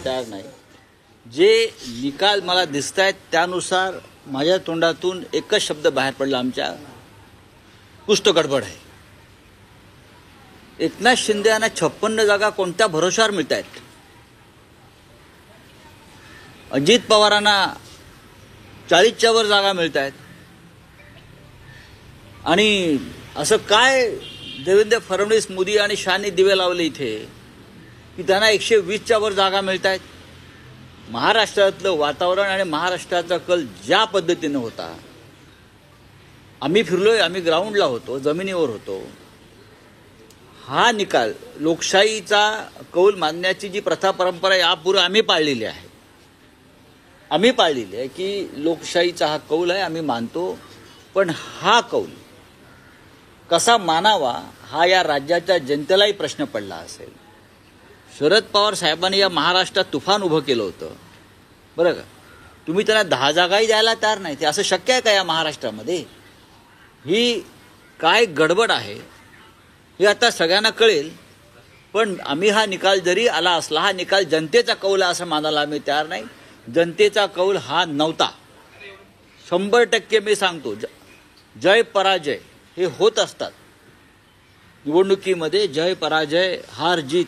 तयार नाही. जे निकाल मला दिसत आहेत त्यानुसार माझ्या तोंडातून एकच शब्द बाहेर पडला आमच्या, कुछ गडबड आहे. एकनाथ शिंदे यांना 56 जागा कोणत्या भरोशावर मिळत आहेत? अजित पवारांना 40च्या वर जागा मिळत आहेत. आणि असं काय देवेंद्र फडणवीस, मोदी आणि शहानी दिवे लावले इथे की त्यांना 120च्या वर जागा मिळत आहेत? महाराष्ट्रातलं वातावरण आणि महाराष्ट्राचा कल ज्या पद्धतीनं होता, आम्ही फिरलोय, आम्ही ग्राउंडला होतो, जमिनीवर होतो. हा निकाल लोकशाहीचा कौल मानण्याची जी प्रथा परंपरा यापूर्वी आम्ही पाळलेली आहे, की लोकशाहीचा हा कौल आहे, आम्ही मानतो. पण हा कौल कसा मानावा हा या राज्याच्या जनतेलाही प्रश्न पडला असेल. शरद पवार साहेबांनी या महाराष्ट्रात तुफान उभं केलं होतं, बरं का. तुम्ही त्यांना 10 जागाही द्यायला तयार नाही. ते असं शक्य आहे का या महाराष्ट्रामध्ये? ही काय गडबड आहे हे आता सगळ्यांना कळेल. पण आम्ही हा निकाल जरी आला असला, हा निकाल जनतेचा कौल आहे असं मानायला आम्ही तयार नाही. जनतेचा कौल हा नव्हता. 100% मी सांगतो, जय पराजय हे होत असतात निवडणुकीमध्ये. जय पराजय, हार जीत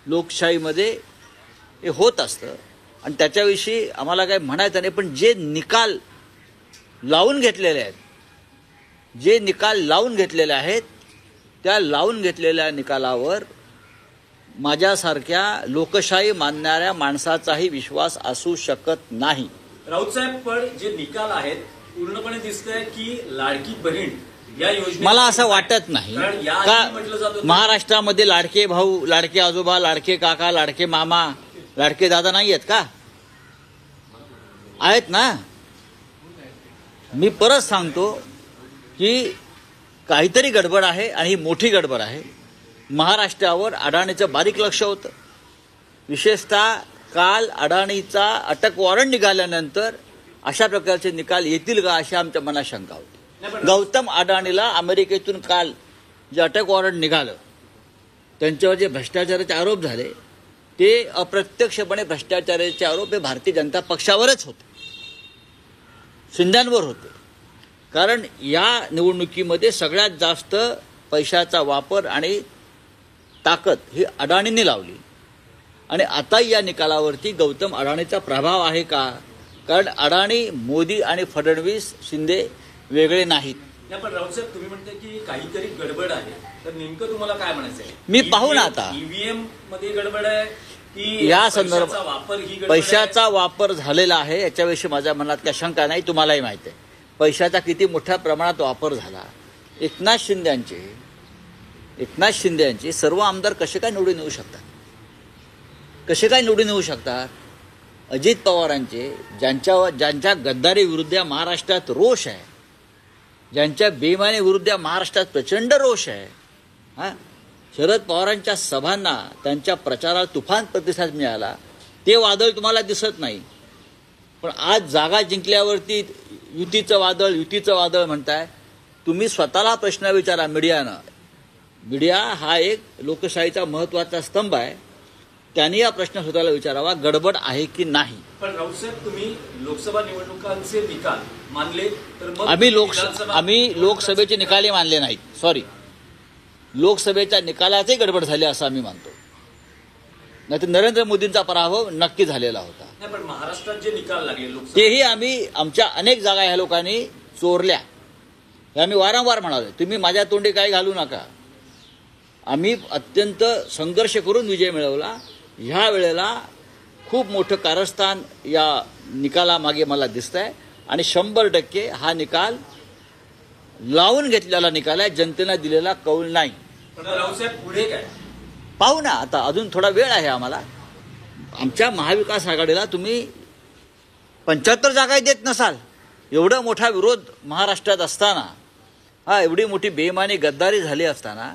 लोकशाहीमध्ये हे होत असतं आणि त्याच्याविषयी आम्हाला काही म्हणायचं नाही. पण जे निकाल लावून घेतलेले आहेत, त्या लावून घेतलेल्या निकालावर माझ्यासारख्या लोकशाही मानणाऱ्या माणसाचाही विश्वास असू शकत नाही. राऊत साहेब, पण जे निकाल आहेत पूर्णपणे दिसतंय की लाडकी बहीण या योजने, मला असं वाटत नाही का महाराष्ट्रामध्ये लाडके भाऊ, लाडके आजोबा, लाडके काका, लाडके मामा, लाडके दादा नाही आहेत का? आहेत ना. मी परत सांगतो की काहीतरी गडबड आहे आणि ही मोठी गडबड आहे. महाराष्ट्रावर अडाणीचं बारीक लक्ष होतं. विशेषतः काल अडाणीचा अटक वॉरंट निघाल्यानंतर अशा प्रकारचे निकाल येतील का अशी आमच्या मनात शंका होती. गौतम अडाणीला अमेरिकेतून काल जे अटक वॉरंट निघालं, त्यांच्यावर जे भ्रष्टाचाराचे आरोप झाले, ते अप्रत्यक्षपणे भ्रष्टाचाराचे आरोप हे भारतीय जनता पक्षावरच होते, शिंद्यांवर होते. कारण या निवडणुकीमध्ये सगळ्यात जास्त पैशाचा वापर आणि ताकद ही अडाणींनी लावली. आणि आता या निकालावरती गौतम अडाणीचा प्रभाव आहे का? कारण अडाणी, मोदी आणि फडणवीस, शिंदे वेगळे नाहीत. पण राऊतसाहेब, तुम्ही म्हणते की काहीतरी गडबड आहे, तर नेमकं तुम्हाला काय म्हणायचं आहे? मी पाहू ना आता ईव्हीएम मध्ये गडबड आहे की या संदर्भात पैशाचा वापर झालेला आहे याच्याविषयी माझ्या मनात काही शंका नाही. तुम्हालाही माहिती आहे पैशाचा किती मोठ्या प्रमाणात वापर झाला. एकनाथ शिंदेचे सर्व आमदार कसे काय निवडून येऊ शकतात? अजित पवारांचे, ज्यांच्या गद्दारी विरुद्ध महाराष्ट्रात रोष आहे, ज्यांच्या बेईमानी विरुद्ध महाराष्ट्रात प्रचंड रोष आहे, शरद पवारांच्या सभांना, त्यांच्या प्रचाराला तुफान प्रतिसाद मिळाला, ते वादळ तुम्हाला दिसत नाही. पण आज जागा जिंकल्यावरती युतीचं वादळ म्हणताय. तुम्ही स्वतःला प्रश्न विचारा. मीडिया हा एक लोकशाहीचा महत्त्वाचा स्तंभ आहे. त्यांनी हा प्रश्न स्वतःला विचारावा, गडबड आहे की नाही. पण राऊतसाहेब, तुम्ही लोकसभा निवडणुकांचे निकाल मानले तर मग आम्ही लोकसभेचे निकालही मानले नाहीत. सॉरी, लोकसभेच्या निकालातही गडबड झाली असं आम्ही मानतो. नाही तर नरेंद्र मोदींचा पराभव नक्की झालेला होता. नाही, पण महाराष्ट्रात जे निकाल लागले तेही आम्ही, आमच्या अनेक जागा ह्या लोकांनी चोरल्या, हे आम्ही वारंवार म्हणालो. तुम्ही माझ्या तोंडी काय घालू नका. आम्ही अत्यंत संघर्ष करून विजय मिळवला. ह्या वेळेला खूप मोठं कारस्थान या निकालामागे मला दिसत आहे आणि 100% हा निकाल लावून घेतलेला निकाल आहे, जनतेने दिलेला कौल नाही. पुढे काय पाहू ना आता, अजून थोडा वेळ आहे आम्हाला. आमच्या महाविकास आघाडीला तुम्ही 75 जागाही देत नसाल, एवढा मोठा विरोध महाराष्ट्रात असताना, एवढी मोठी बेईमानी गद्दारी झाली असताना,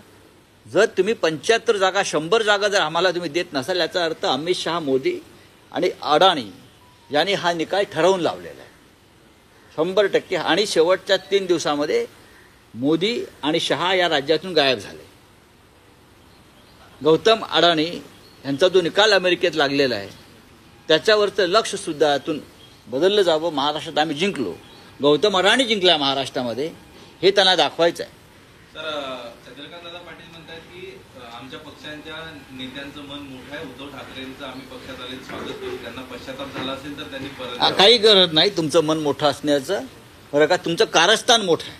जर तुम्ही 75 जागा, 100 जागा जर आम्हाला तुम्ही देत नसाल, याचा अर्थ अमित शहा, मोदी आणि अडाणी यांनी हा निकाल ठरवून लावलेला आहे 100%. आणि शेवटच्या 3 दिवसामध्ये मोदी आणि शहा या राज्यातून गायब झाले. गौतम अडाणी यांचा जो निकाल अमेरिकेत लागलेला आहे त्याच्यावरचं लक्ष सुद्धा यातून बदललं जावं. महाराष्ट्रात आम्ही जिंकलो, गौतम अडाणी जिंकला महाराष्ट्रामध्ये, हे त्यांना दाखवायचं आहे. तर चंद्रकांतदादा पाटील म्हणतात की आमच्या पक्षांच्या नेत्यांचं मन मोठं आहे, उद्धव ठाकरेंचं आम्ही पक्षात आले स्वागत करू, त्यांना पश्चाताप झाला असेल तर त्यांनी परत यावं. काही गरज नाही तुमचं मन मोठं असण्याचं, बरं का. तुमचं कारस्थान मोठं आहे,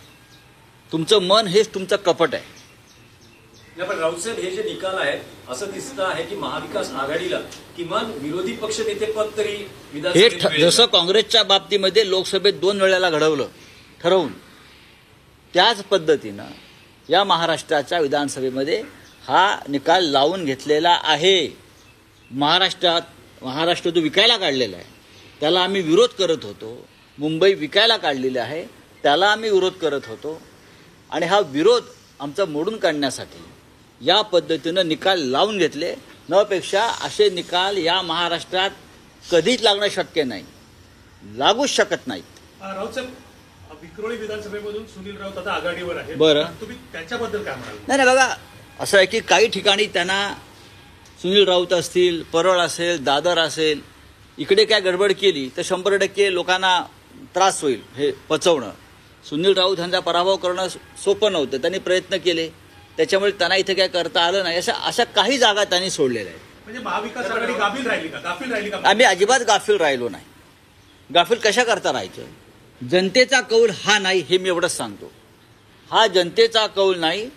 तुमचं मन हेच तुमचं कपट आहे. नाही, पण राऊत साहेब, हे जे निकाल आहेत असं दिसतं आहे की महाविकास आघाडीला किमान विरोधी पक्ष नेतेपद तरी हे विधानसभेत मिळेल. जसं काँग्रेसच्या बाबतीमध्ये लोकसभेत 2 वेळेला घडवलं ठरवून, त्याच पद्धतीनं या महाराष्ट्राच्या विधानसभेमध्ये हा निकाल लावून घेतलेला आहे. महाराष्ट्र जो विकायला काढलेला आहे त्याला आम्ही विरोध करत होतो. मुंबई विकायला काढलेली आहे त्याला आम्ही विरोध करत होतो. आणि हा विरोध आमचा मोडून काढण्यासाठी या पद्धतीनं निकाल लावून घेतले. नपेक्षा असे निकाल या महाराष्ट्रात कधीच लागणं शक्य नाही, लागूच शकत नाहीत. राऊत साहेब, विक्रोळी विधानसभेमधून सुनील राऊत आता आघाडीवर आहे. बरं. तुम्ही त्याच्याबद्दल काय म्हणाल? नाही बघा, असं आहे की काही ठिकाणी त्यांना सुनील राऊत असतील, परळ असेल, दादर असेल, इकडे काय गडबड केली तर 100% लोकांना त्रास होईल हे पचवणं. सुनील राऊत यांचा पराभव करणं सोपं नव्हतं, त्यांनी प्रयत्न केले, त्याच्यामुळे त्यांना इथे काय करता आलं नाही. अशा काही जागा त्यांनी सोडलेल्या आहेत. म्हणजे महाविकास आघाडी गाफील राहिली का? आम्ही अजिबात गाफील राहिलो नाही. गाफील कशा करता राहायचं? जनतेचा कौल हा नाही, हे मी एवढंच सांगतो. हा जनतेचा कौल नाही,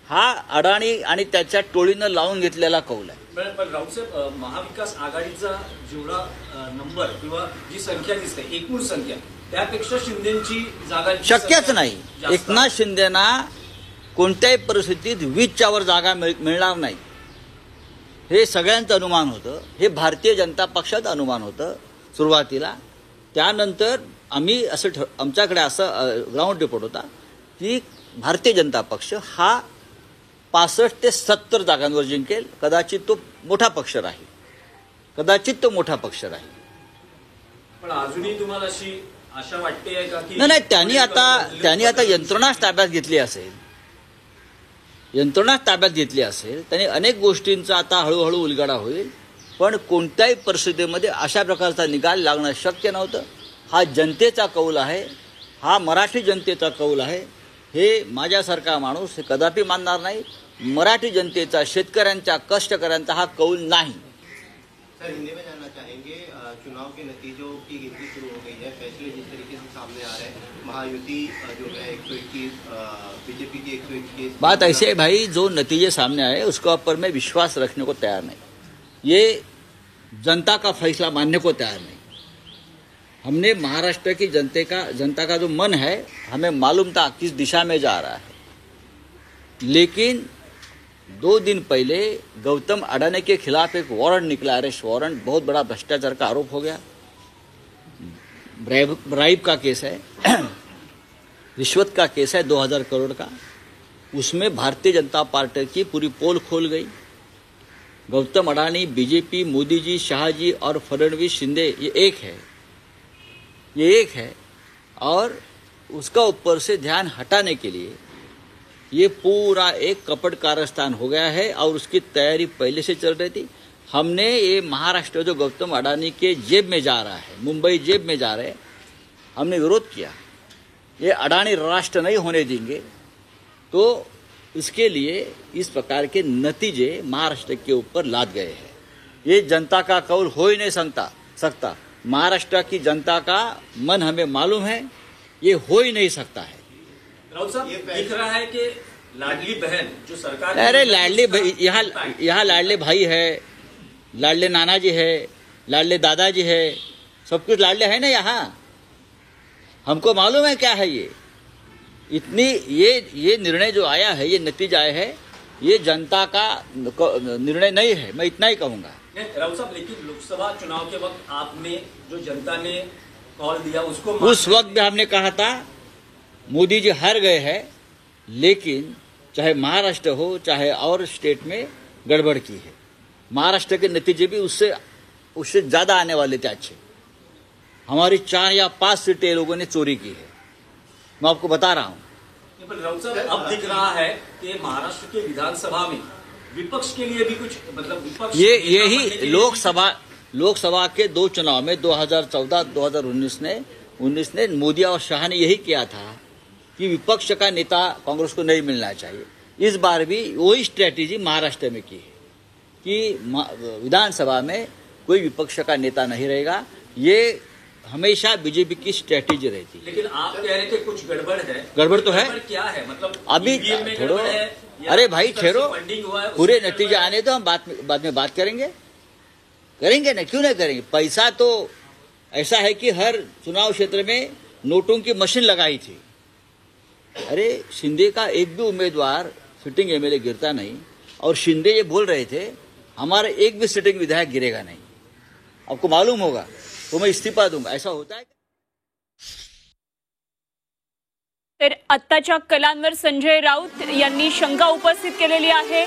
हा अडाणी आणि त्याच्या टोळीनं लावून घेतलेला कौल आहे. पण राऊत साहेब, महाविकास आघाडीचा जेवढा नंबर किंवा जी संख्या दिसते, एकूण संख्या, त्यापेक्षा शिंदेची जागा शक्यच नाही. एकनाथ शिंदेना कोणत्याही परिस्थितीत 20च्या वर जागा मिळणार नाही, हे सगळ्यांचं अनुमान होतं. हे भारतीय जनता पक्षाचं अनुमान होतं सुरुवातीला. त्यानंतर आम्ही आमच्याकडे असं ग्राउंड रिपोर्ट होता की भारतीय जनता पक्ष हा 65 ते 70 जागांवर जिंकेल. कदाचित तो मोठा पक्ष राहील, पण अजूनही तुम्हाला अशी आशा वाटते का की नाही, त्यांनी आता यंत्रणाच ताब्यात घेतली असेल. त्यांनी अनेक गोष्टींचा आता हळूहळू उलगडा होईल. पण कोणत्याही परिस्थितीमध्ये अशा प्रकारचा निकाल लागणं शक्य नव्हतं. हा जनतेचा कौल आहे, हा मराठी जनतेचा कौल आहे. हे माझ्यासारखा माणूस हे कदापि मानणार नाही. मराठी जनतेचा, शेतकऱ्यांचा, कष्टकऱ्यांचा हा कौल नाही. सर, हिंदी में जानना चाहेंगे, चुनाव के नतीजों की गिनती शुरू हो गई है, फैसले जिस तरीके से सामने आ रहे हैं, महायुति जो है 121, बीजेपी की 121. बात ऐसी है भाई, जो नतीजे सामने आए उसके ऊपर मैं विश्वास रखने को तैयार नहीं. ये जनता का फैसला मानने को तैयार नहीं. हमने महाराष्ट्र की जनता का जो मन है, हमें मालूम था किस दिशा में जा रहा है. लेकिन 2 दिन पहले गौतम अडानी के खिलाफ एक वारंट निकला, अरेस्ट वारंट. बहुत बड़ा भ्रष्टाचार का आरोप हो गया, ब्राइब का केस है, रिश्वत का केस है 2000 करोड़ का. उसमें भारतीय जनता पार्टी की पूरी पोल खोल गई. गौतम अडानी, बीजेपी, मोदी जी, शाह जी और फडणवीस, शिंदे, ये एक है. और उसका ऊपर से ध्यान हटाने के लिए ये पूरा एक कपट कारस्तान हो गया है. और उसकी तैयारी पहले से चल रही थी. हमने ये महाराष्ट्र जो गौतम अडानी के जेब में जा रहा है, मुंबई जेब में जा रहे हैं, हमने विरोध किया. ये अडानी राष्ट्र नहीं होने देंगे. तो इसके लिए इस प्रकार के नतीजे महाराष्ट्र के ऊपर लाद गए हैं. ये जनता का कौल हो ही नहीं सकता. महाराष्ट्र की जनता का मन हमें मालूम है, ये हो ही नहीं सकता है. राउत साहब, दिख रहा है कि लाडली बहन जो सरकार, अरे लाडली भाई, यहाँ लाडले भाई है, लाडले नाना जी है, लाडले दादाजी है, सब कुछ लाडले है ना यहाँ. हमको मालूम है क्या है ये. ये निर्णय जो आया है, ये नतीजा आया है, ये जनता का निर्णय नहीं है, मैं इतना ही कहूँगा. राउत साहब, लेकिन लोकसभा चुनाव के वक्त आपने जो जनता ने कॉल दिया उसको उस वक्त भी हमने कहा था मोदी जी हार गए हैं, लेकिन चाहे महाराष्ट्र हो चाहे और स्टेट में गड़बड़ की है. महाराष्ट्र के नतीजे भी उससे ज़्यादा आने वाले थे अच्छे. हमारी 4 या 5 सीटें लोगों ने चोरी की है, मैं आपको बता रहा हूँ. राउत साहब, अब दिख रहा है कि महाराष्ट्र के विधानसभा में विपक्ष के लिए भी कुछ, मतलब विपक्ष यही लोकसभा के 2 चुनाव में 2014-2019 ने मोदी और शाह ने यही किया था कि विपक्ष का नेता कांग्रेस को नहीं मिलना चाहिए। इस बार भी वही स्ट्रेटेजी महाराष्ट्र में की है कि विधानसभा में कोई विपक्ष का नेता नहीं रहेगा। ये हमेशा बीजेपी की स्ट्रेटेजी रहती है। लेकिन आप कह रहे थे कुछ गड़बड़ है। गड़बड़ तो है। क्या है मतलब अभी छोड़ो, अरे भाई ठहरो, पूरे नतीजे आने तो हम बाद में बात करेंगे ना, क्यों नहीं करेंगे। पैसा तो ऐसा है कि हर चुनाव क्षेत्र में नोटों की मशीन लगाई थी। अरे शिंदे का एक भी उम्मीदवार सिटिंग एमएलए गिरता नहीं, और शिंदे ये बोल रहे थे हमारा एक भी सिटिंग विधायक गिरेगा नहीं। आपको मालूम होगा तो मैं इस्तीफा दूंगा, ऐसा होता है। तर आत्ताच्या कलांवर संजय राऊत यांनी शंका उपस्थित केलेली आहे।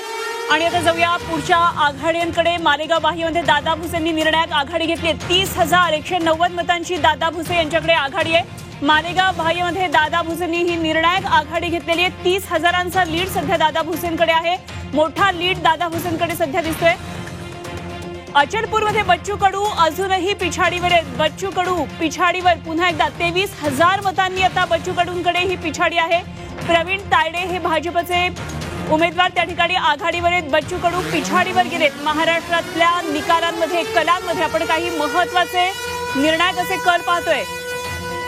आणि आता जाऊया पुढच्या आघाड्यांकडे। मालेगाव बाह्यमध्ये दादा भुसेंनी निर्णायक आघाडी घेतली। 30,190 मतांची दादा भुसे यांच्याकडे आघाडी आहे। मालेगाव बाह्यमध्ये दादा भुसेंनी ही निर्णायक आघाडी घेतलेली आहे। 30,000चा लीड सध्या दादा भुसेंकडे आहे। मोठा लीड दादा भुसेंकडे सध्या दिसतोय। अचलपूरमध्ये बच्चू कडू अजूनही पिछाडीवर आहेत। बच्चू कडू पिछाडीवर पुन्हा एकदा 23,000 मतांनी आता बच्चू कडूंकडे ही पिछाडी आहे। प्रवीण तायडे हे भाजपचे उमेदवार त्या ठिकाणी आघाडीवर आहेत। बच्चू कडू पिछाडीवर गेलेत। महाराष्ट्रातल्या निकालांमध्ये कलांमध्ये आपण काही महत्त्वाचे निर्णायक असे कल पाहतोय।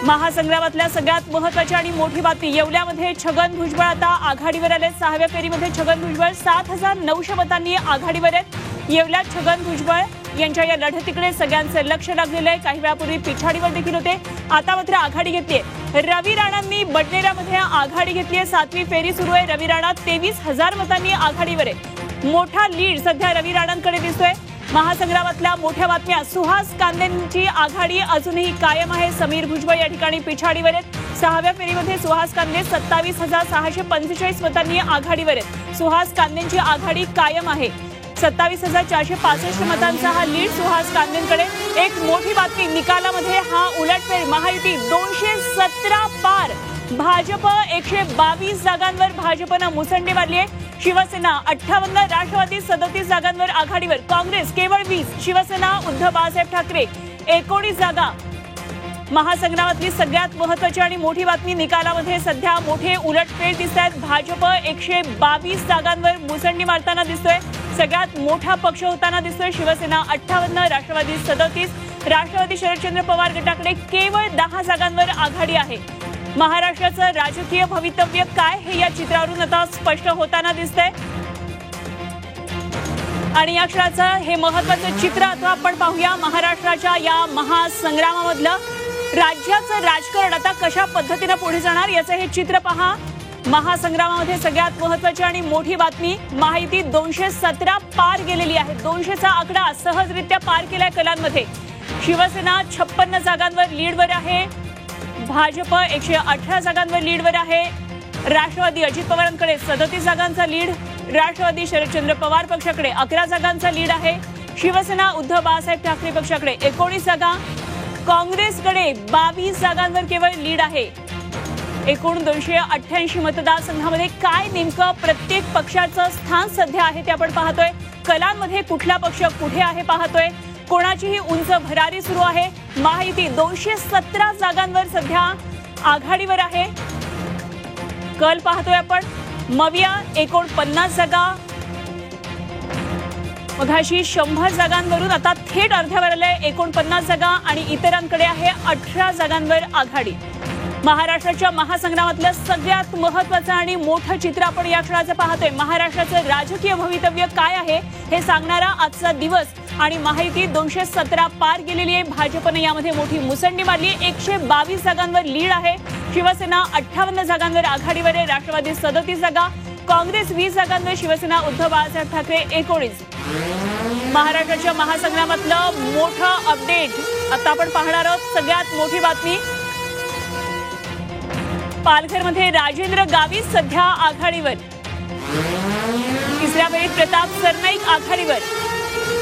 महासंग्रामातल्या सगळ्यात महत्त्वाची आणि मोठी बातमी, येवल्यामध्ये छगन भुजबळ आता आघाडीवर आले। 6व्या फेरीमध्ये छगन भुजबळ 7,900 मतांनी आघाडीवर आहेत। येवल्यात छगन भुजबळ यांच्या या लढतीकडे सगळ्यांचं लक्ष लागलेलं आहे। काही वेळापूर्वी पिछाडीवर देखील होते, आता मात्र आघाडी घेतलीये। रवी राणांनी बडनेरामध्ये आघाडी घेतलीये। 7वी फेरी सुरू आहे। रवी राणा 23,000 मतांनी आघाडीवर आहे। मोठा लीड सध्या रवी राणांकडे दिसतोय। महासंग्रामातल्या मोठ्या बातम्या, सुहास कांदेंची आघाडी अजूनही कायम आहे। समीर भुजबळ या ठिकाणी पिछाडीवर आहेत। 6व्या फेरीमध्ये सुहास कांदे 27,645 मतांनी आघाडीवर आहेत। सुहास कांदेंची आघाडी कायम आहे। 27,465 मतांचा हा लीड सुहास कांदेंकडे। एक मोठी बातमी, निकालामध्ये हा उलटफेर, महायुती 217 पार। भाजप 122 जागांवर भाजपनं मुसंडी मारली आहे। शिवसेना 58, राष्ट्रवादी 37 जागांवर आघाडीवर। काँग्रेस केवळ 20, शिवसेना उद्धव बाळासाहेब ठाकरे 19 जागा। महासंग्रामातली सगळ्यात महत्त्वाची आणि मोठी बातमी, निकालामध्ये सध्या मोठे उलटफेर दिसत आहेत। भाजप 122 जागांवर मुसंडी मारताना दिसतोय। सगळ्यात मोठा पक्ष होताना दिसतोय। शिवसेना 58, राष्ट्रवादी 37, राष्ट्रवादी शरदचंद्र पवार गटाकडे केवळ 10 जागांवर आघाडी आहे। महाराष्ट्राचं राजकीय भवितव्य काय हे या चित्रावरून आता स्पष्ट होताना दिसतंय। आणि या क्षणाचं हे महत्त्वाचं चित्र आता आपण पाहूया। महाराष्ट्राच्या या महासंग्रामामधलं राज्याचं राजकारण आता कशा पद्धतीने पुढे जाणार याचं हे चित्र पहा। महासंग्रामामध्ये सगळ्यात महत्त्वाची आणि मोठी बातमी, महायुती 217 पार गेलेली आहे। 200चा आकडा सहजरित्या पार केलाय कलांमध्ये। शिवसेना 56 जागांवर लीडवर आहे। भाजप 118 जागांवर लीडवर आहे। राष्ट्रवादी अजित पवारांकडे 37 जागांचा लीड। राष्ट्रवादी शरदचंद्र पवार पक्षाकडे 11 जागांचा लीड आहे। शिवसेना उद्धव बाळासाहेब ठाकरे पक्षाकडे 19 जागा। काँग्रेसकडे 22 जागांवर केवळ लीड आहे। एकूण 288 मतदारसंघामध्ये काय नेमकं प्रत्येक पक्षाचं स्थान सध्या आहे ते आपण पाहतोय। कलांमध्ये कुठला पक्ष कुठे आहे पाहतोय। कोणाचीही उंच भरारी सुरू आहे। महायुती 217 जागांवर सध्या आघाडीवर आहे। कल पाहतोय आपण। मविया 49 जागा, मघाशी 100 जागांवरून आता थेट अर्ध्यावर आलंय 49 जागा, आणि इतरांकडे आहे 18 जागांवर आघाडी। महाराष्ट्राच्या महासंग्रामातलं सगळ्यात महत्त्वाचं आणि मोठं चित्र आपण या क्षणाचं पाहतोय। महाराष्ट्राचं राजकीय भवितव्य काय आहे हे सांगणारा आजचा दिवस, आणि महायुती 217 पार गेलेली आहे। भाजपने यामध्ये मोठी मुसंडी मारली। 122 जागांवर लीड आहे। शिवसेना 58 जागांवर आघाडीवर आहे। राष्ट्रवादी 37 जागा, काँग्रेस 20 जागांवर, शिवसेना उद्धव बाळासाहेब ठाकरे 19। महाराष्ट्राच्या महासंग्रामातलं मोठं अपडेट आता आपण पाहणार आहोत। सगळ्यात मोठी बातमी, पालघरमध्ये राजेंद्र गावित सध्या आघाडीवर। तिसऱ्या फेरीत प्रताप सरनाईक आघाडीवर।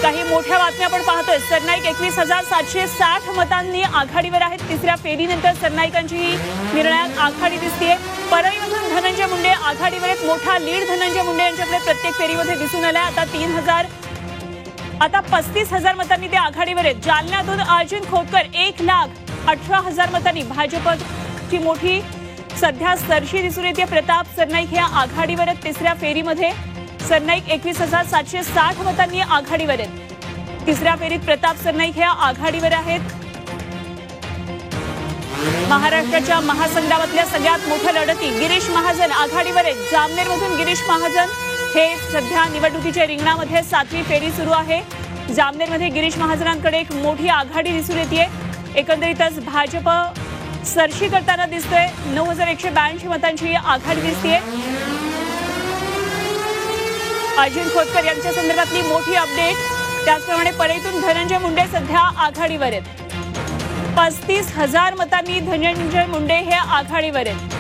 काही मोठ्या बातम्या आपण पाहतोय। सरनाईक 21,760 मतांनी आघाडीवर आहेत। तिसऱ्या फेरीनंतर सरनाईकांची ही निर्णायक आघाडी दिसतेय। परळीमधून धनंजय मुंडे आघाडीवर आहेत। मोठा लीड धनंजय मुंडे यांच्याकडे प्रत्येक फेरीमध्ये दिसून आलाय। आता आता 35,000 मतांनी ते आघाडीवर आहेत. जालन्यातून अर्जुन खोतकर 1,18,000 मतांनी भाजपची मोठी सध्या सरशी दिसून येते. प्रताप सरनाईक हे आघाडीवर आहेत. तिसऱ्या फेरीमध्ये सरनाईक 21,760 मतांनी आघाडीवर आहेत. तिसऱ्या फेरीत प्रताप सरनाईक हे आघाडीवर आहेत. महाराष्ट्राच्या महासंग्रामातल्या सगळ्यात मोठ्या लढती गिरीश महाजन आघाडीवर आहेत. जामनेरमधून गिरीश महाजन हे सध्या निवडणुकीच्या रिंगणामध्ये 7वी फेरी सुरू आहे. जामनेरमध्ये गिरीश महाजनांकडे एक मोठी आघाडी दिसून येते. एकंदरीतच भाजप सरशी करताना दिसतोय. 9,182 मतांची आघाडी दिसतेय. अर्जुन खोतकर यांच्या संदर्भातली मोठी अपडेट. त्याचप्रमाणे परळीतून धनंजय मुंडे सध्या आघाडीवर आहेत. 35,000 मतांनी धनंजय मुंडे हे आघाडीवर आहेत.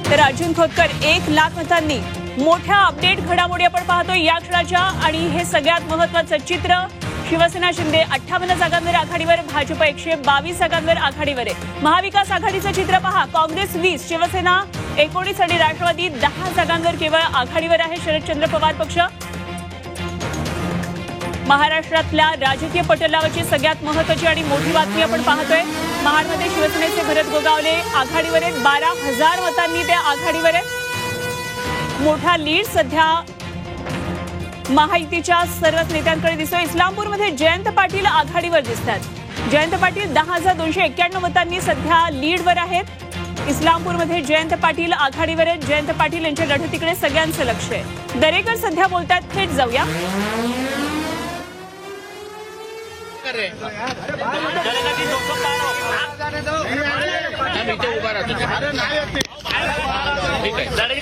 तर अर्जुन खोतकर 1,00,000 मतांनी. मोठ्या अपडेट घडामोडी आपण पाहतोय या क्षणाच्या आणि हे सगळ्यात महत्वाचं चित्र. शिवसेना शिंदे 58 जागांवर आघाडीवर, भाजप 122 जागांवर आघाडीवर आहे. महाविकास आघाडीचं चित्र पहा. काँग्रेस 20, शिवसेना 19 आणि राष्ट्रवादी 10 जागांवर केवळ आघाडीवर आहे. शरदचंद्र पवार पक्ष. महाराष्ट्रातल्या राजकीय पटलावरची सगळ्यात महत्वाची आणि मोठी बातमी आपण पाहतोय. महाडमध्ये शिवसेनेचे भरत गोगावले आघाडीवर आहेत. 12,000 मतांनी ते आघाडीवर आहेत. मोठा लीड सध्या महायुतीच्या सर्वच नेत्यांकडे दिसतोय. इस्लामपूरमध्ये जयंत पाटील आघाडीवर दिसतात. जयंत पाटील 10,291 मतांनी सध्या लीडवर आहेत. इस्लामपूरमध्ये जयंत पाटील आघाडीवर आहेत. जयंत पाटील यांच्या लढतीकडे सगळ्यांचं लक्ष आहे. दरेकर सध्या बोलतात. थेट जाऊया.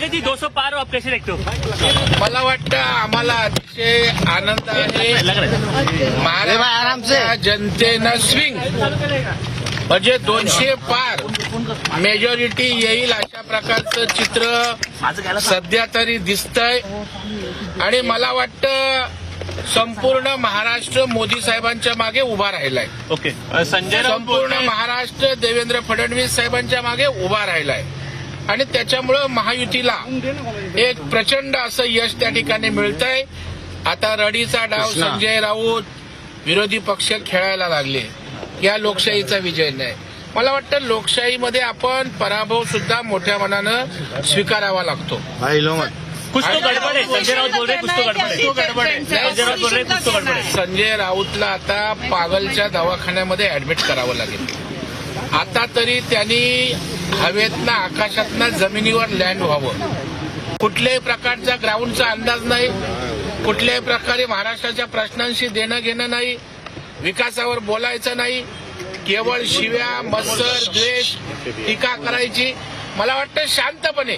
जी 200 पार हो, आप कैसे देखते हो? मला वाटतं आम्हाला अतिशय आनंद आहे. महाराष्ट्राच्या जनतेनं स्विंग म्हणजे 200 पार मेजॉरिटी येईल अशा प्रकारचं चित्र सध्या तरी दिसतंय. आणि मला वाटतं संपूर्ण महाराष्ट्र मोदी साहेबांच्या मागे उभा राहिलाय. ओके. संजय राऊत संपूर्ण महाराष्ट्र देवेंद्र फडणवीस साहेबांच्या मागे उभा राहिलाय आणि त्याच्यामुळं महायुतीला एक प्रचंड असं यश त्या ठिकाणी मिळतंय. आता रडीचा डाव संजय राऊत विरोधी पक्ष खेळायला लागले. या लोकशाहीचा विजय नाही. मला वाटतं लोकशाहीमध्ये आपण पराभव सुद्धा मोठ्या मनानं स्वीकारावा लागतो. कुछ तो गडबड है. संजय राऊत बोल रहे कुछ तो गडबड है. संजय राऊत बोल रहे कुछ तो गडबड है. संजय राऊतला आता पागलच्या दवाखान्यामध्ये ऍडमिट करावं लागेल. आता तरी त्यांनी हवेतनं आकाशातनं जमिनीवर लँड व्हावं. कुठल्याही प्रकारचा ग्राउंडचा अंदाज नाही. कुठल्याही प्रकारे महाराष्ट्राच्या प्रश्नांशी देणं घेणं नाही. विकासावर बोलायचं नाही. केवळ शिव्या, मत्सर, द्वेष, टीका करायची. मला वाटतं शांतपणे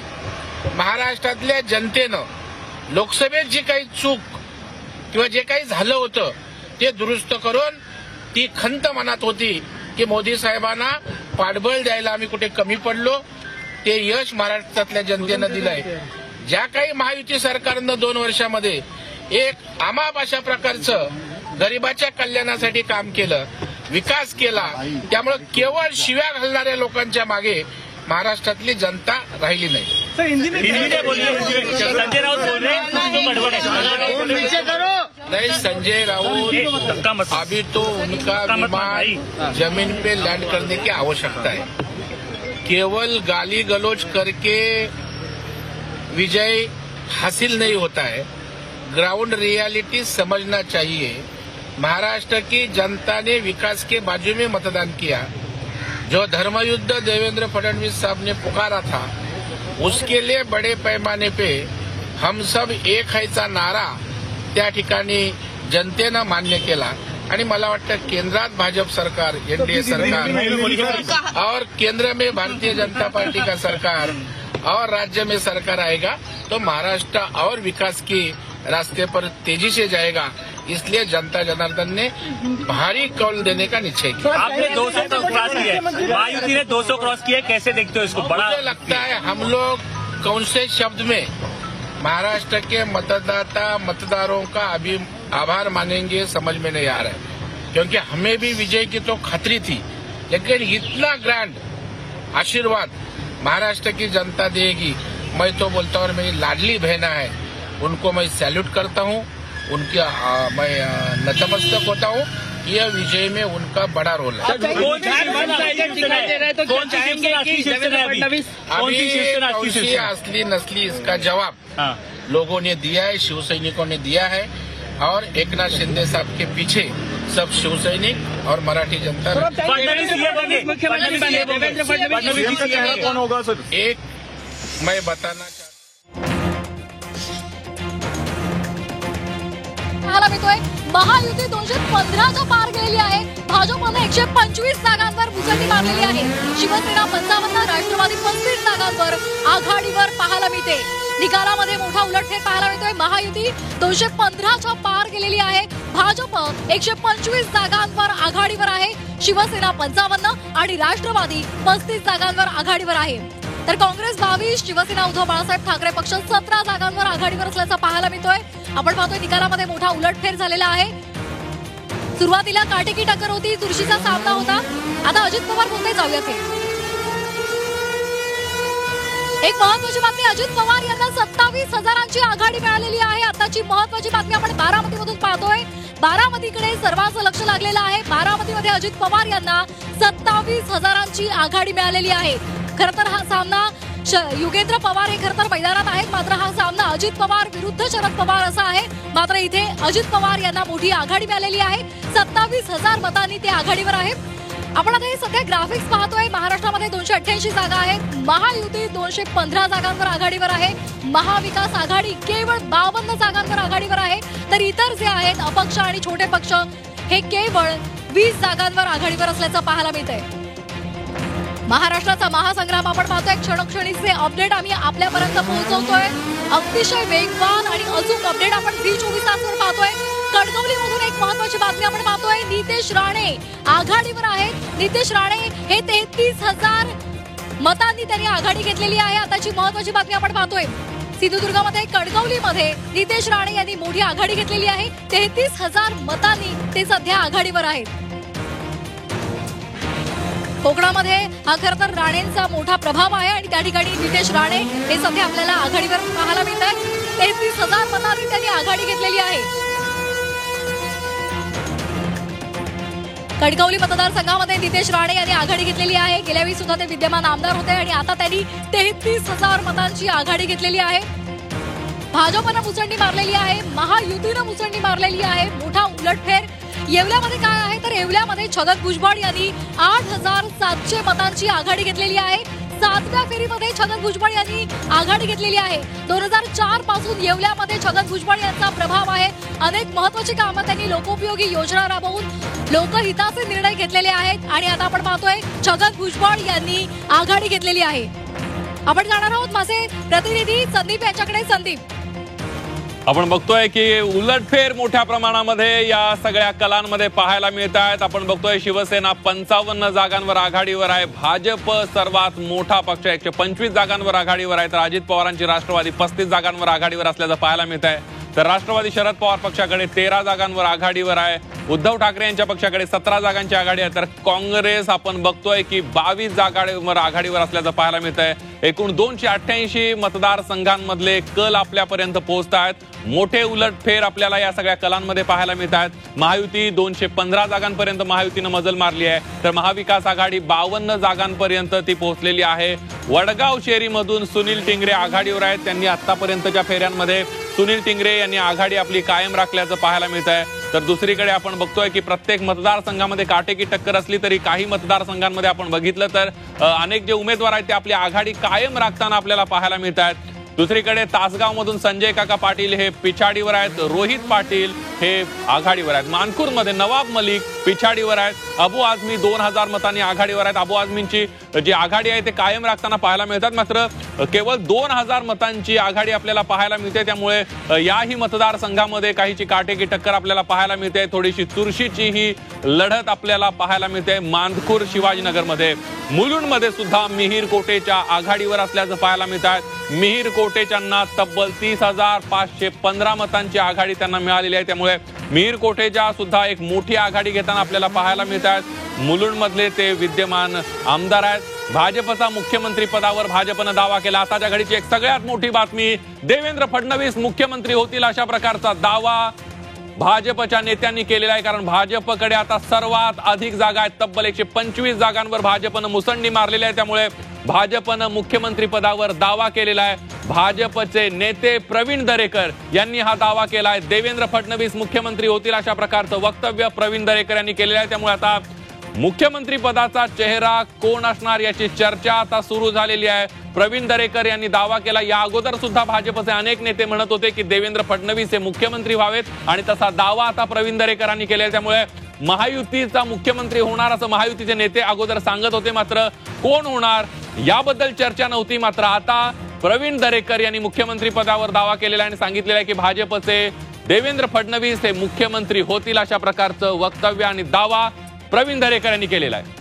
महाराष्ट्रातल्या जनतेनं लोकसभेत जी काही चूक किंवा जे काही झालं होतं ते दुरुस्त करून ती खंत मनात होती की मोदी साहेबांना पाठबळ द्यायला आम्ही कुठे कमी पडलो. ते यश महाराष्ट्रातल्या जनतेनं दिलंय. ज्या काही महायुती सरकारनं 2 वर्षामध्ये एक आमाप अशा प्रकारचं गरिबाच्या कल्याणासाठी काम केलं, विकास केला. त्यामुळे केवळ शिव्या घालणाऱ्या लोकांच्या मागे महाराष्ट्रातली जनता राहिली नाही. हिंदी में बोलिए. संजय राउत बोल रहे कुछ तो गड़बड़ है. नहीं, संजय राउत अभी तो उनका विमान जमीन पे लैंड करने की आवश्यकता है. केवल गाली गलौज करके विजय हासिल नहीं होता है. ग्राउंड रियलिटी समझना चाहिए. महाराष्ट्र की जनता ने विकास के बाजू में मतदान किया. जो धर्मयुद्ध देवेंद्र फडणवीस साहब ने पुकारा था उसके लिए बड़े पैमाने पे हम सब एक हैचा नारा त्या ठिकाणी जनतेनं मान्य केला. आणि मला वाटतं केंद्रात भाजप सरकार, एनडीए सरकार और केंद्र में भारतीय जनता पार्टी का सरकार और राज्य में सरकार आएगा तो महाराष्ट्र और विकास के रास्ते पर तेजी से जाएगा. इसलिए जनता जनार्दन ने भारी कौल देने का निश्चय किया. आपने 200 क्रॉस किया है. महायुति ने 200 क्रॉस किया है. कैसे देखते हो इसको? बड़ा मुझे लगता है हम लोग कौन से शब्द में महाराष्ट्र के मतदारों का अभी आभार मानेंगे समझ में नहीं आ रहा है. क्योंकि हमें भी विजय की तो खातरी थी, लेकिन इतना ग्रैंड आशीर्वाद महाराष्ट्र की जनता देगी. मैं तो बोलता हूँ, और मेरी लाडली बहना है उनको मैं सैल्यूट करता हूँ, उनकी मैं नतमस्तक होता हूँ। यह विजय में उनका बड़ा रोल है। कौन सी असली नस्ली इसका जवाब लोगों ने दिया है, शिव सैनिकों ने दिया है, और एकनाथ शिंदे साहब के पीछे सब शिव सैनिक और मराठी जनता एक मैं बताना पाहायला मिळतोय महायुती 215च्या पार गेलेली आहे। भाजपने 125 जागांवर मुसंडी मारलेली आहे। शिवसेना 55, राष्ट्रवादी 35 जागांवर आघाडीवर पाहायला मिळते। निकालामध्ये मोठा उलटफेर पाहायला मिळतोय। महायुती 215च्या पार गेलेली आहे। भाजप 125 जागांवर आघाडीवर आहे। शिवसेना 55 आणि राष्ट्रवादी 35 जागांवर आघाडीवर आहे। तर काँग्रेस 22, शिवसेना उद्धव बाळासाहेब ठाकरे पक्ष 17 जागांवर आघाडीवर असल्याचं पाहायला मिळतोय। आपण पाहतोय निकालामध्ये मोठा उलटफेर झालेला आहे। सुरुवातीला काटेकी टक्कर होती, चुरशीचा सामना होता। आता अजित पवार बोलते जाऊया ते एक महत्त्वाची बातमी, अजित पवार यांना 27,000ची आघाडी मिळालेली आहे। आताची महत्त्वाची बातमी आपण बारामतीमधून पाहतोय। बारामतीकडे सर्वांचं लक्ष लागलेलं आहे। बारामतीमध्ये अजित पवार यांना 27,000ची आघाडी मिळालेली आहे। खरं तर हा सामना युगेंद्र पवार हे खरं तर मैदानात आहेत, मात्र हा सामना अजित पवार विरुद्ध शरद पवार असा आहे। मात्र इथे अजित पवार यांना मोठी आघाडी मिळालेली आहे। 27,000 मतांनी ते आघाडीवर आहेत। आपण आता हे सध्या ग्राफिक्स पाहतोय। महाराष्ट्रामध्ये 288 जागा आहेत। महायुती 215 जागांवर आघाडीवर आहे। महाविकास आघाडी केवळ 52 जागांवर आघाडीवर आहे। तर इतर जे आहेत अपक्ष आणि छोटे पक्ष हे केवळ 20 जागांवर आघाडीवर असल्याचं पाहायला मिळतंय। महाराष्ट्राचा महासंग्राम आपण पाहतोय। क्षणोक्षणीचे अपडेट आम्ही आपल्यापर्यंत पोहोचवतोय। अतिशय वेगवान आणि अचूक अपडेट आपण झी24 तासवर पाहतोय। कणकवलीमधून एक महत्त्वाची बातमी आपण पाहतोय। नितेश राणे आघाडीवर आहेत। नितेश राणे हे 33,000 मतांनी त्यांनी आघाडी घेतलेली आहे। आताची महत्त्वाची बातमी आपण पाहतोय। सिंधुदुर्गमध्ये कणकवलीमध्ये नितेश राणे यांनी मोठी आघाडी घेतलेली आहे। 33,000 मतांनी ते सध्या आघाडीवर आहेत। कोकणामध्ये हा खरं तर राणेंचा मोठा प्रभाव आहे आणि त्या ठिकाणी नितेश राणे हे सध्या आपल्याला आघाडीवर पाहायला मिळत आहेत। 33,000 मतांनी त्यांनी आघाडी घेतलेली आहे। कणकवली मतदारसंघामध्ये नितेश राणे यांनी आघाडी घेतलेली आहे। गेल्या वेळी सुद्धा ते विद्यमान आमदार होते आणि आता त्यांनी 33,000 मतांची आघाडी घेतलेली आहे। भाजपनं मुसंडी मारलेली आहे, महायुतीनं मुसंडी मारलेली आहे। मोठा उलटफेर येवल्यामध्ये काय आहे तर येवल्यामध्ये छगन भुजबळ यांनी 8,700 मतांची आघाडी घेतलेली आहे। 7व्या फेरीमध्ये छगन भुजबळ यांनी आघाडी घेतलेली आहे। 2004 पासून येवल्यामध्ये छगन भुजबळ यांचा प्रभाव आहे। अनेक महत्त्वाची कामं त्यांनी लोकोपयोगी योजना राबवून लोकहिताचे निर्णय घेतलेले आहेत आणि आता आपण पाहतोय छगन भुजबळ यांनी आघाडी घेतलेली आहे। आपण जाणार आहोत माझे प्रतिनिधी संदीप यांच्याकडे। संदीप, आपण बघतोय की उलटफेर मोठ्या प्रमाणामध्ये या सगळ्या कलांमध्ये पाहायला मिळत आहेत। आपण बघतोय शिवसेना 55 जागांवर आघाडीवर आहे। भाजप सर्वात मोठा पक्ष 125 जागांवर आघाडीवर आहे। तर अजित पवारांची राष्ट्रवादी 35 जागांवर आघाडीवर असल्याचं पाहायला मिळत आहे। तर राष्ट्रवादी शरद पवार पक्षाकडे 13 जागांवर आघाडीवर आहे। उद्धव ठाकरे यांच्या पक्षाकडे 17 जागांची आघाडी आहे। तर काँग्रेस आपण बघतोय की 22 जागांवर आघाडीवर असल्याचं पाहायला मिळत आहे। एकूण 288 मतदारसंघांमधले कल आपल्यापर्यंत पोहोचत आहेत। मोठे उलटफेर आपल्याला या सगळ्या कलांमध्ये पाहायला मिळत आहेत। महायुती 215 जागांपर्यंत महायुतीनं मजल मारली आहे, तर महाविकास आघाडी 52 जागांपर्यंत ती पोहोचलेली आहे। वडगाव शेरीमधून सुनील टिंगरे आघाडीवर आहेत। त्यांनी आतापर्यंतच्या फेऱ्यांमध्ये सुनील टिंगरे यांनी आघाडी आपली कायम राखल्याचं पाहायला मिळत आहे। तर दुसरीकडे आपण बघतोय की प्रत्येक मतदारसंघामध्ये काटेकी टक्कर असली तरी काही मतदारसंघांमध्ये आपण बघितलं तर अनेक जे उमेदवार आहेत ते आपली आघाडी कायम राखताना आपल्याला पाहायला मिळत आहेत। दुसरीकडे तासगावमधून संजय काका पाटील हे पिछाडीवर आहेत। रोहित पाटील हे आघाडीवर आहेत। मानखुर्दमध्ये नवाब मलिक पिछाडीवर आहेत। अबू आझमी 2000 मतांनी आघाडीवर आहेत। अबू आझमींची जी आघाडी आहे ते कायम राखताना पाहायला मिळतात, मात्र केवळ 2000 मतांची आघाडी आपल्याला पाहायला मिळते। त्यामुळे याही मतदारसंघामध्ये काहीची काटेकी टक्कर आपल्याला पाहायला मिळते। थोडीशी चुरशीची ही लढत आपल्याला पाहायला मिळते। मानखुर्द शिवाजीनगरमध्ये, मुलुंडमध्ये सुद्धा मिहीर कोटेच्या आघाडीवर असल्याचं पाहायला मिळत आहे। मिहीर कोटेच्यांना तब्बल 30,515 मतांची आघाडी त्यांना मिळालेली आहे। त्यामुळे त्यामुळे मिहीर कोठेच्या सुद्धा एक मोठी आघाडी घेताना आपल्याला पाहायला मिळत आहेत। मुलुंडमधले ते विद्यमान आमदार आहेत। भाजपचा मुख्यमंत्री पदावर भाजपनं दावा केला। आताच्या घडीची एक सगळ्यात मोठी बातमी, देवेंद्र फडणवीस मुख्यमंत्री होतील अशा प्रकारचा दावा भाजपच्या नेत्यांनी केलेला आहे। कारण भाजपकडे आता सर्वात अधिक जागा आहेत, तब्बल 125 जागांवर भाजपनं मुसंडी मारलेली आहे। त्यामुळे भाजपनं मुख्यमंत्री पदावर दावा केलेला आहे। भाजपचे नेते प्रवीण दरेकर यांनी हा दावा केला आहे। देवेंद्र फडणवीस मुख्यमंत्री होतील अशा प्रकारचं वक्तव्य प्रवीण दरेकर यांनी केलेलं आहे। त्यामुळे आता मुख्यमंत्री पदाचा चेहरा कोण असणार याची चर्चा आता सुरू झालेली आहे। प्रवीण दरेकर यांनी दावा केला। या अगोदर सुद्धा भाजपचे अनेक नेते म्हणत होते की देवेंद्र फडणवीस हे मुख्यमंत्री व्हावेत आणि तसा दावा आता प्रवीण दरेकरांनी केलेला। त्यामुळे महायुतीचा मुख्यमंत्री होणार असं महायुतीचे नेते अगोदर सांगत होते, मात्र कोण होणार याबद्दल चर्चा नव्हती। मात्र आता प्रवीण दरेकर यांनी मुख्यमंत्री पदावर दावा केलेला आणि सांगितलेला आहे की भाजपचे देवेंद्र फडणवीस हे मुख्यमंत्री होतील अशा प्रकारचं वक्तव्य आणि दावा प्रवीण दरेकर यांनी केलेला आहे।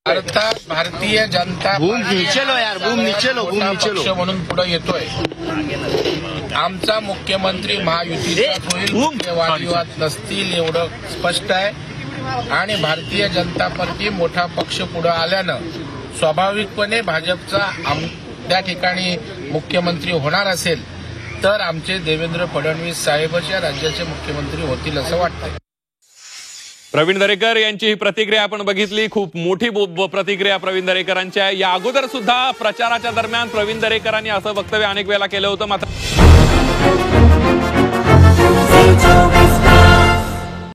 अर्थात भारतीय जनता पक्ष म्हणून पुढे येतोय। आमचा मुख्यमंत्री महायुतीचा होईल, वादविवाद नसतील एवढं स्पष्ट आहे। आणि भारतीय जनता पार्टी मोठा पक्ष पुढे आल्यानं स्वाभाविकपणे भाजपचा त्या ठिकाणी मुख्यमंत्री होणार असेल तर आमचे देवेंद्र फडणवीस साहेबच या राज्याचे मुख्यमंत्री होतील असं वाटतंय। प्रवीण दरेकर यांची ही प्रतिक्रिया आपण बघितली, खूप मोठी प्रतिक्रिया प्रवीण दरेकरांची आहे। या अगोदर सुद्धा प्रचाराच्या दरम्यान प्रवीण दरेकरांनी असं वक्तव्य अनेक वेळा केलं होतं, मात्र